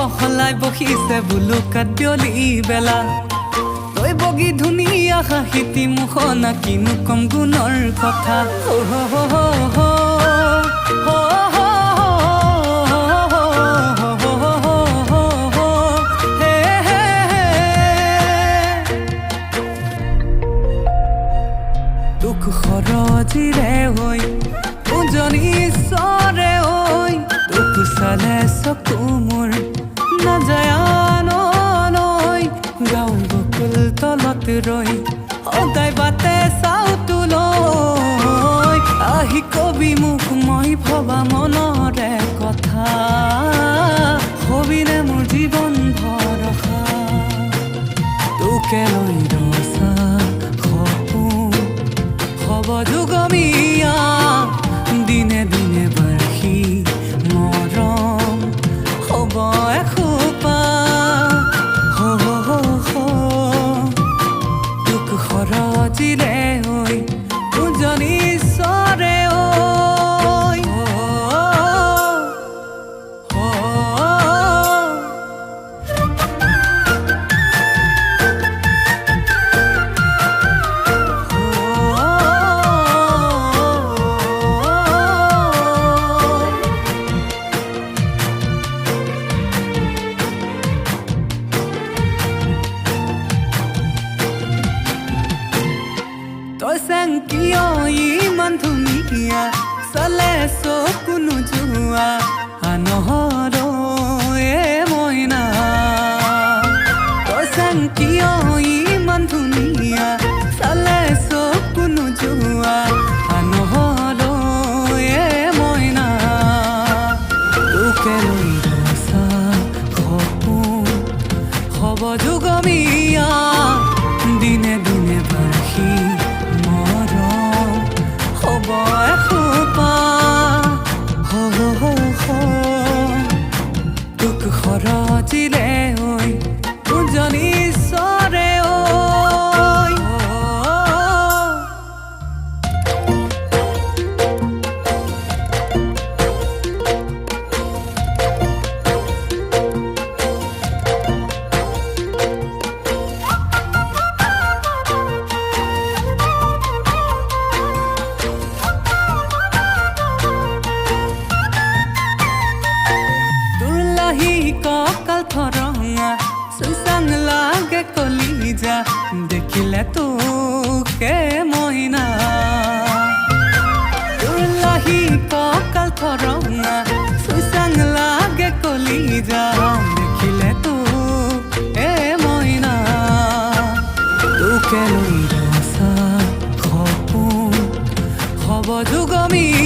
বহলাই বহিছে বুলুকাত বিয়লি বেলা তই বগী ধুনীয়া হাঁহিতি মুখনা কিনো কম গুণৰ কথা তোক সৰজিৰে হৈ উজনি চৰে ঐ তোক চালে চকু মোৰ নাযায় আনলৈ গাঁও বকুল তলত ৰৈ সদায় বাটে চাওঁ তোলৈ আহি কবি মোক মই ভবা মনৰে কথা হবিনে মোৰ জীৱন ভৰসা তোকে লৈ ৰচা সপোন হব যুগমীয়া দিনে দিনে বাৰ্ষি মৰম হব এখোপা তোক সৰজিলে ঐ উজনি চৰে তই চেং কিয় ইমান ধুনীয়া চালে চকু নোযোৱা আনহৰ মইনা তই চেং কিয় ইমান ধুনীয়া চালে চকু নোযোৱা আনহৰ মইনা তোকে লৈ ৰচা সপোন হব যুগমীয়া দিনে দিনে বাৰ্ষি হব এখোপা তোক সৰজিলে ঐ উজনি চৰে ককাল থৰঙা চুচাং লাগে কলিজা দেখিলে তোকে মইনা তোৰলাহি ককাল থৰঙা চুচাং লাগে কলিজা দেখিলে তোকে মইনা তোকে লৈ ৰচা সপোন হব যুগমীয়া